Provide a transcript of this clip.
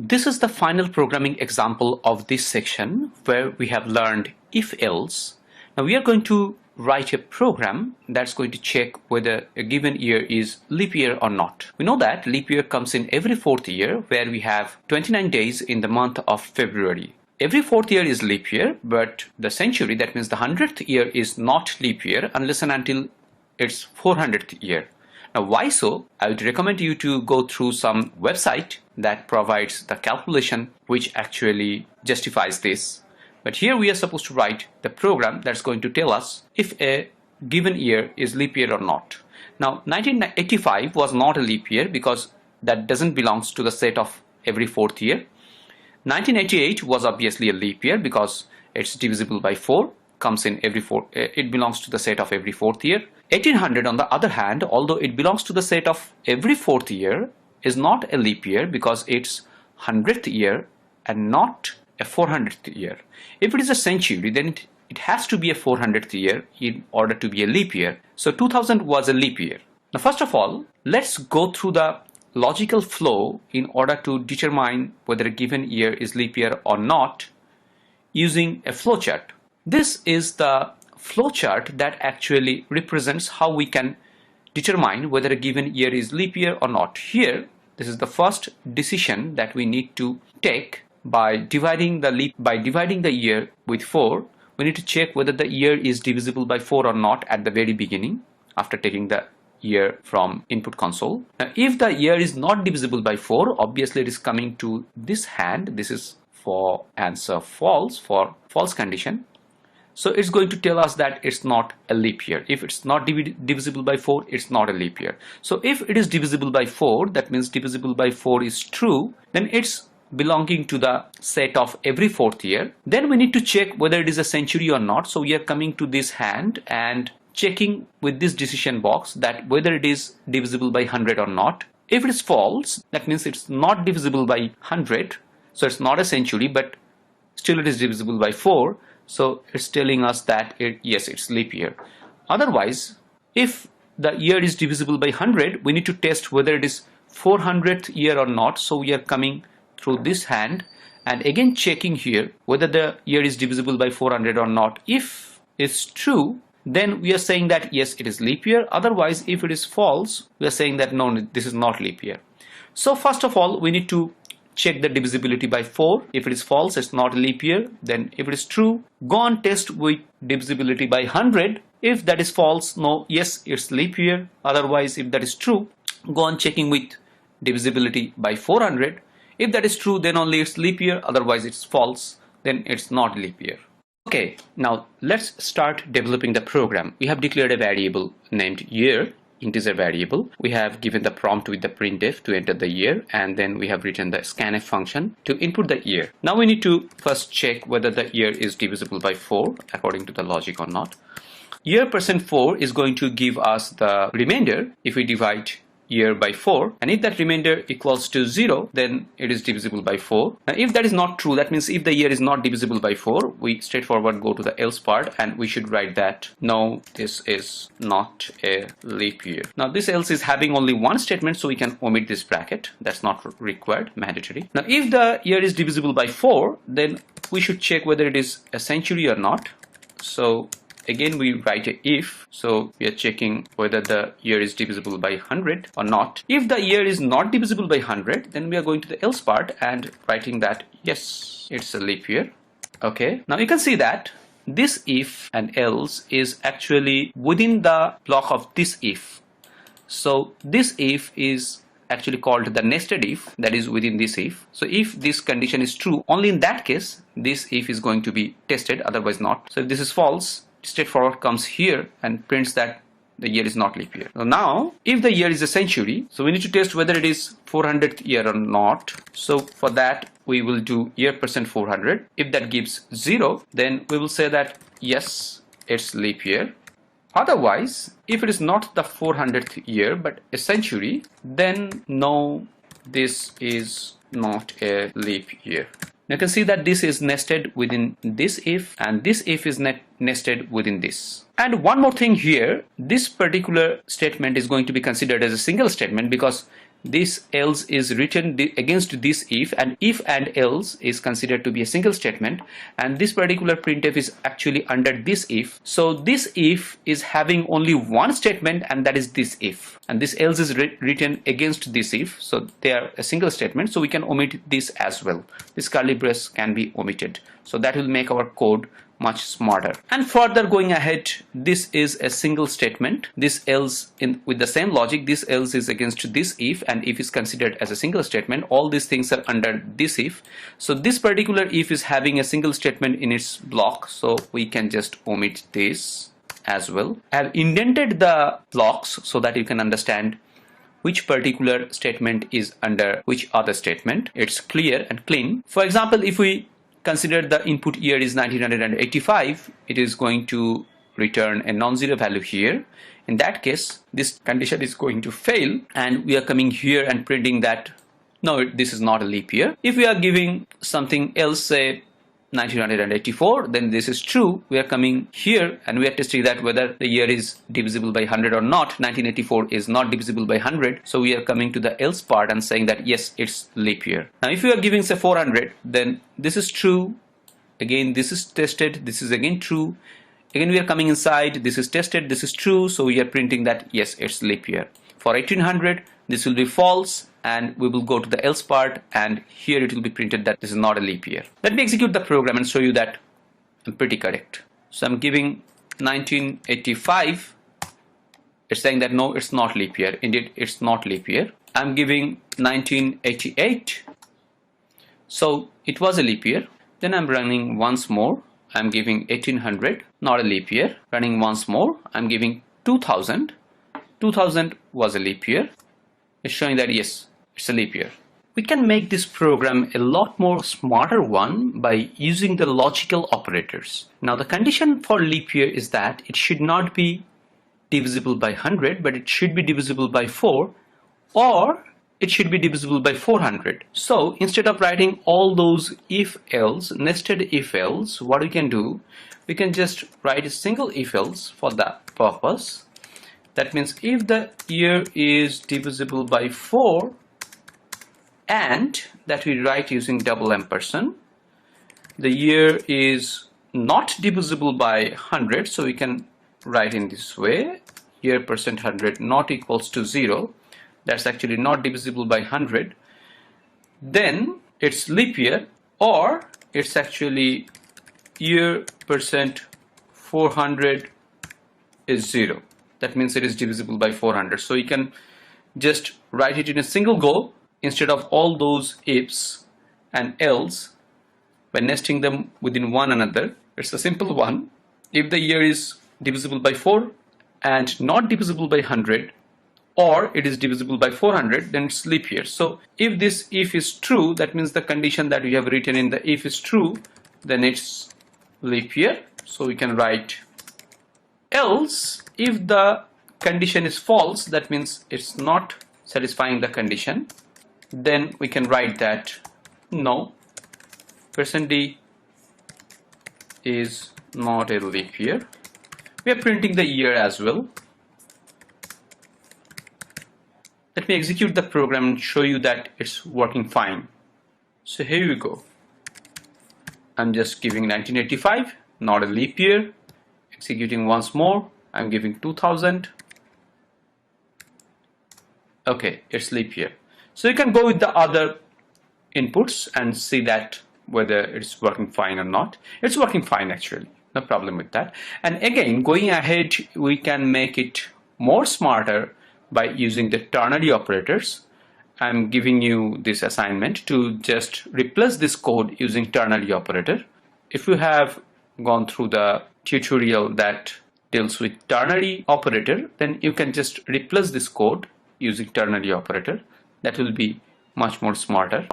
This is the final programming example of this section where we have learned if-else. Now we are going to write a program that's going to check whether a given year is leap year or not. We know that leap year comes in every fourth year, where we have 29 days in the month of February. Every fourth year is leap year, but the century, that means the 100th year, is not leap year unless and until it's 400th year. Now why so? I would recommend you to go through some website that provides the calculation which actually justifies this. But here we are supposed to write the program that's going to tell us if a given year is leap year or not. Now 1985 was not a leap year because that doesn't belong to the set of every fourth year. 1988 was obviously a leap year because it's divisible by 4, comes in every it belongs to the set of every fourth year. 1800 on the other hand, although it belongs to the set of every fourth year, is not a leap year because it's 100th year and not a 400th year. If it is a century, then it has to be a 400th year in order to be a leap year. So 2000 was a leap year. Now first of all, let's go through the logical flow in order to determine whether a given year is leap year or not using a flowchart. This is the flowchart that actually represents how we can determine whether a given year is leap year or not. Here, this is the first decision that we need to take. By dividing the year with 4, we need to check whether the year is divisible by 4 or not at the very beginning after taking the year from input console. Now if the year is not divisible by 4, obviously it is coming to this hand. This is for answer false, for false condition. So it's going to tell us that it's not a leap year. If it's not divisible by 4, it's not a leap year. So if it is divisible by 4, that means divisible by 4 is true, then it's belonging to the set of every fourth year. Then we need to check whether it is a century or not. So we are coming to this hand and checking with this decision box that whether it is divisible by 100 or not. If it is false, that means it's not divisible by 100, so it's not a century, but still it is divisible by 4, so it's telling us that yes, it's leap year. Otherwise, if the year is divisible by 100, we need to test whether it is 400th year or not. So we are coming through this hand and again checking here whether the year is divisible by 400 or not. If it's true, then we are saying that yes, it is leap year. Otherwise, if it is false, we are saying that no, this is not leap year. So first of all, we need to check the divisibility by 4. If it is false, it's not a leap year. Then if it is true, go on test with divisibility by 100. If that is false, no, yes, it's leap year. Otherwise, if that is true, go on checking with divisibility by 400. If that is true, then only it's leap year. Otherwise, it's false, then it's not leap year. Okay, now let's start developing the program. We have declared a variable named year, integer variable. We have given the prompt with the printf to enter the year, and then we have written the scanf function to input the year. Now we need to first check whether the year is divisible by 4 according to the logic or not. Year %4 is going to give us the remainder if we divide year by 4, and if that remainder equals to 0, then it is divisible by 4. Now if that is not true, that means if the year is not divisible by 4, we straightforward go to the else part and we should write that no, this is not a leap year. Now this else is having only one statement, so we can omit this bracket. That's not required, mandatory. Now if the year is divisible by 4, then we should check whether it is a century or not. So again we write a if, so we are checking whether the year is divisible by 100 or not. If the year is not divisible by 100, then we are going to the else part and writing that yes, it's a leap year. Okay, now you can see that this if and else is actually within the block of this if. So this if is actually called the nested if, that is within this if. So if this condition is true, only in that case this if is going to be tested, otherwise not. So if this is false, straightforward comes here and prints that the year is not leap year. So now if the year is a century, so we need to test whether it is 400th year or not. So for that we will do year %400. If that gives 0, then we will say that yes, it's leap year. Otherwise, if it is not the 400th year but a century, then no, this is not a leap year. Now you can see that this is nested within this if, and this if is nested within this. And one more thing here, this particular statement is going to be considered as a single statement because this else is written against this if, and if and else is considered to be a single statement, and this particular printf is actually under this if. So this if is having only one statement, and that is this if, and this else is written against this if, so they are a single statement, so we can omit this as well. This curly brace can be omitted, so that will make our code much smarter. And further going ahead, this is a single statement. This else, with the same logic, this else is against this if, and if is considered as a single statement. All these things are under this if. So this particular if is having a single statement in its block, so we can just omit this as well. I have indented the blocks so that you can understand which particular statement is under which other statement. It's clear and clean. For example, if we consider the input year is 1985, it is going to return a non-zero value here. In that case, this condition is going to fail, and we are coming here and printing that no, this is not a leap year. If we are giving something else, say 1984, then this is true. We are coming here and we are testing that whether the year is divisible by 100 or not. 1984 is not divisible by 100, so we are coming to the else part and saying that yes, it's leap year. Now if we are giving say 400, then this is true. Again, this is tested, this is again true. Again we are coming inside, this is tested, this is true, so we are printing that yes, it's leap year. For 1800, this will be false, and we will go to the else part, and here it will be printed that this is not a leap year. Let me execute the program and show you that I'm pretty correct. So I'm giving 1985. It's saying that no, it's not leap year. Indeed, it's not leap year. I'm giving 1988. So it was a leap year. Then I'm running once more. I'm giving 1800, not a leap year. Running once more. I'm giving 2000. 2000 was a leap year. It's showing that yes, it's a leap year. We can make this program a lot more smarter one by using the logical operators. Now the condition for leap year is that it should not be divisible by 100, but it should be divisible by 4, or it should be divisible by 400. So instead of writing all those if else, nested if else, what we can do, we can just write a single if else for that purpose. That means if the year is divisible by 4, and that we write using double ampersand, the year is not divisible by 100, so we can write in this way, year percent 100 not equals to 0. That's actually not divisible by 100. Then it's leap year, or it's actually year percent 400 is 0. That means it is divisible by 400. So you can just write it in a single go instead of all those ifs and else by nesting them within one another. It's a simple one. If the year is divisible by 4 and not divisible by 100, or it is divisible by 400, then it's leap year. So if this if is true, that means the condition that we have written in the if is true, then it's leap year. So we can write else. If the condition is false, that means it's not satisfying the condition, then we can write that no, %d is not a leap year. We are printing the year as well. Let me execute the program and show you that it's working fine. So here we go. I'm just giving 1985, not a leap year. Executing once more. I'm giving 2000. Okay, it's leap year. So you can go with the other inputs and see that whether it's working fine or not. It's working fine actually, no problem with that. And again, going ahead, we can make it more smarter by using the ternary operators. I'm giving you this assignment to just replace this code using ternary operator. If you have gone through the tutorial that deals with ternary operator, then you can just replace this code using ternary operator. That will be much more smarter.